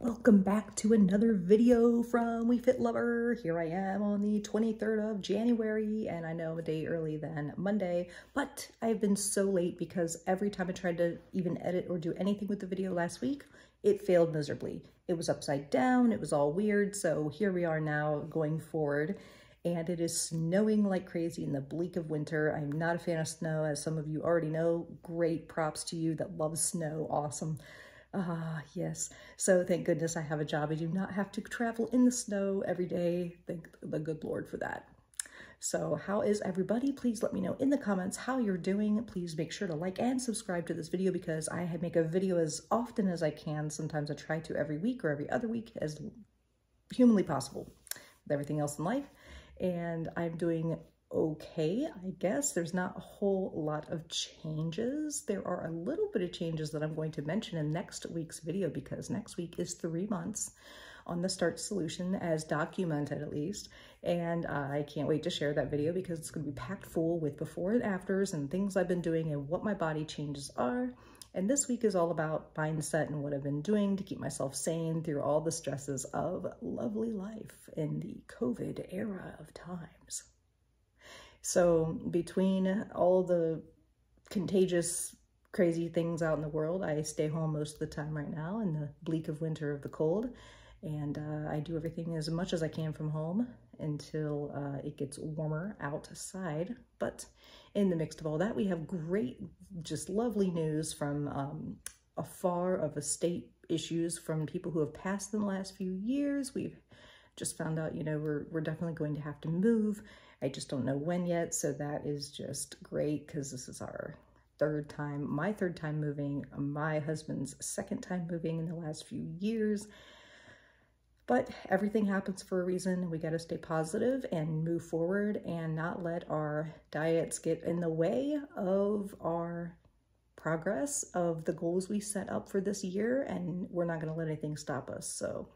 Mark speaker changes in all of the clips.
Speaker 1: welcome back to another video from We Fit Lover. Here I am on the 23rd of January, and I know I'm a day early than Monday, but I've been so late because every time I tried to even edit or do anything with the video last week, it failed miserably. It was upside down, it was all weird, so here we are now going forward, and it is snowing like crazy in the bleak of winter. I'm not a fan of snow, as some of you already know. Great props to you that love snow, awesome. Yes. So thank goodness I have a job. I do not have to travel in the snow every day. Thank the good Lord for that. So how is everybody? Please let me know in the comments how you're doing. Please make sure to like and subscribe to this video because I make a video as often as I can. Sometimes I try to every week or every other week as humanly possible with everything else in life. And I'm doing okay, I guess. There's not a whole lot of changes. There are a little bit of changes that I'm going to mention in next week's video because next week is 3 months on the Starch solution, as documented at least, and I can't wait to share that video because it's going to be packed full with before and afters and things I've been doing and what my body changes are. And this week is all about mindset and what I've been doing to keep myself sane through all the stresses of lovely life in the COVID era of times. So between all the contagious, crazy things out in the world, I stay home most of the time right now in the bleak of winter of the cold. And I do everything as much as I can from home until it gets warmer outside. But in the midst of all that, we have great, just lovely news from afar of estate issues from people who have passed in the last few years. We've just found out, you know, we're definitely going to have to move. I just don't know when yet, so that is just great because this is our third time, my third time moving, my husband's second time moving in the last few years. But everything happens for a reason. We got to stay positive and move forward and not let our diets get in the way of our progress of the goals we set up for this year, and we're not going to let anything stop us. So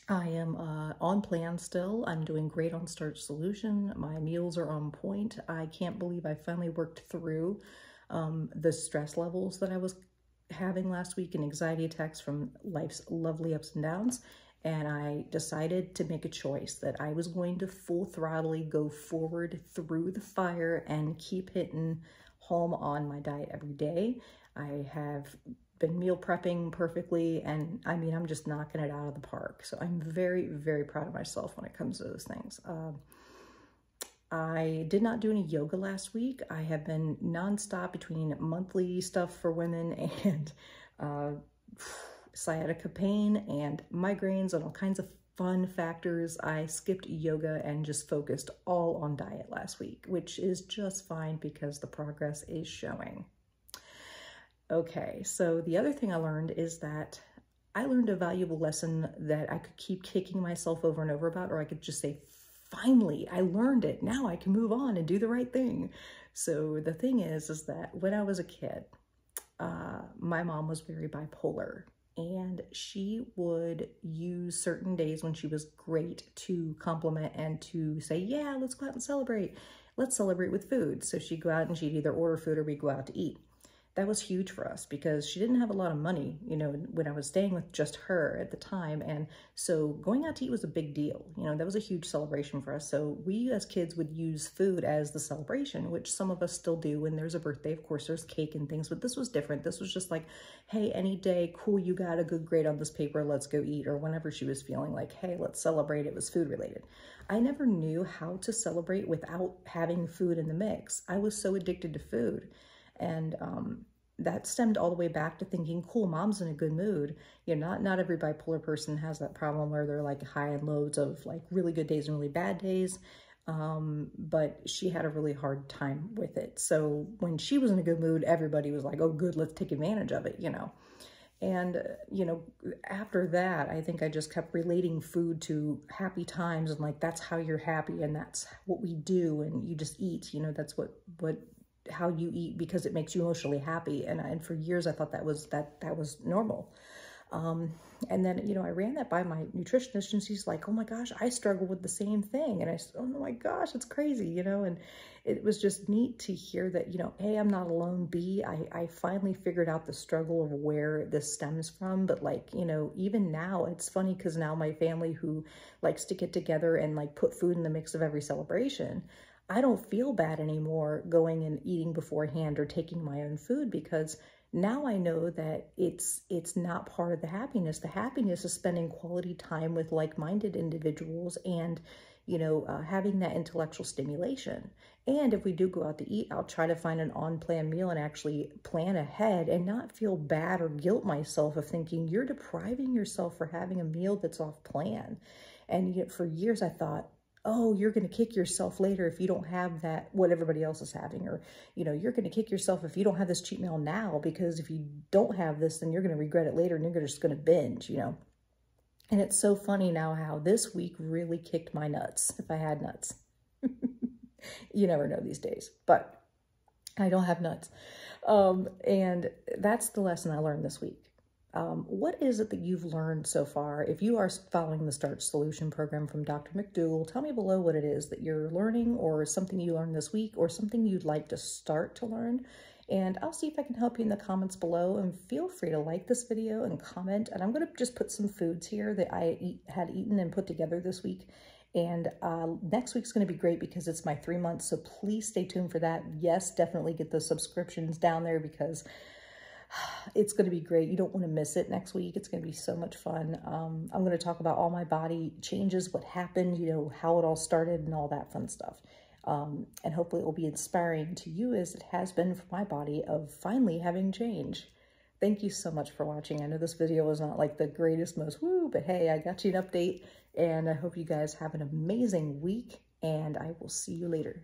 Speaker 1: I am on plan still. I'm doing great on Starch Solution. My meals are on point. I can't believe I finally worked through the stress levels that I was having last week and anxiety attacks from life's lovely ups and downs. And I decided to make a choice that I was going to full throttledly go forward through the fire and keep hitting home on my diet every day. I have been meal prepping perfectly, and I mean, I'm just knocking it out of the park. So I'm very, very proud of myself when it comes to those things. I did not do any yoga last week. I have been nonstop between monthly stuff for women and sciatica pain and migraines and all kinds of fun factors. I skipped yoga and just focused all on diet last week, which is just fine because the progress is showing. Okay, so the other thing I learned is that I learned a valuable lesson that I could keep kicking myself over and over about, or I could just say, finally, I learned it. Now I can move on and do the right thing. So the thing is that when I was a kid, my mom was very bipolar, and she would use certain days when she was great to compliment and to say, yeah, let's go out and celebrate. Let's celebrate with food. So she'd go out and she'd either order food or we'd go out to eat. That was huge for us because she didn't have a lot of money, you know, when I was staying with just her at the time. And so going out to eat was a big deal. You know, that was a huge celebration for us. So we as kids would use food as the celebration, which some of us still do when there's a birthday. Of course, there's cake and things, but this was different. This was just like, hey, any day, cool, you got a good grade on this paper, let's go eat. Or whenever she was feeling like, hey, let's celebrate, it was food related. I never knew how to celebrate without having food in the mix. I was so addicted to food. And that stemmed all the way back to thinking, cool, mom's in a good mood. You know, not every bipolar person has that problem where they're like high and lows of like really good days and really bad days. But she had a really hard time with it. So when she was in a good mood, everybody was like, oh, good, let's take advantage of it, you know. And, you know, after that, I think I just kept relating food to happy times and like, that's how you're happy and that's what we do. And you just eat, you know, that's how you eat because it makes you emotionally happy. And for years I thought that was normal. And then, you know, I ran that by my nutritionist and she's like, oh my gosh, I struggle with the same thing. And I said, oh my gosh, it's crazy, you know, and it was just neat to hear that, you know, A, I'm not alone. B, I finally figured out the struggle of where this stems from. But like, you know, even now it's funny because now my family who likes to get together and like put food in the mix of every celebration, I don't feel bad anymore going and eating beforehand or taking my own food because now I know that it's not part of the happiness. The happiness is spending quality time with like-minded individuals and, you know, having that intellectual stimulation. And if we do go out to eat, I'll try to find an on-plan meal and actually plan ahead and not feel bad or guilt myself of thinking you're depriving yourself for having a meal that's off plan. And yet for years I thought, oh, you're going to kick yourself later if you don't have that, what everybody else is having. Or, you know, you're going to kick yourself if you don't have this cheat meal now, because if you don't have this, then you're going to regret it later and you're just going to binge, you know. And it's so funny now how this week really kicked my nuts, if I had nuts. You never know these days, but I don't have nuts. And that's the lesson I learned this week. What is it that you've learned so far? If you are following the Starch Solution program from Dr. McDougall, tell me below what it is that you're learning or something you learned this week or something you'd like to start to learn. And I'll see if I can help you in the comments below, and feel free to like this video and comment. And I'm going to just put some foods here that I had eaten and put together this week. And next week's going to be great because it's my 3 months. So please stay tuned for that. Yes, definitely get those subscriptions down there because it's going to be great. You don't want to miss it next week. It's going to be so much fun. I'm going to talk about all my body changes, what happened, you know, how it all started and all that fun stuff. And hopefully it will be inspiring to you as it has been for my body of finally having change. Thank you so much for watching. I know this video was not like the greatest, most woo, but hey, I got you an update and I hope you guys have an amazing week and I will see you later.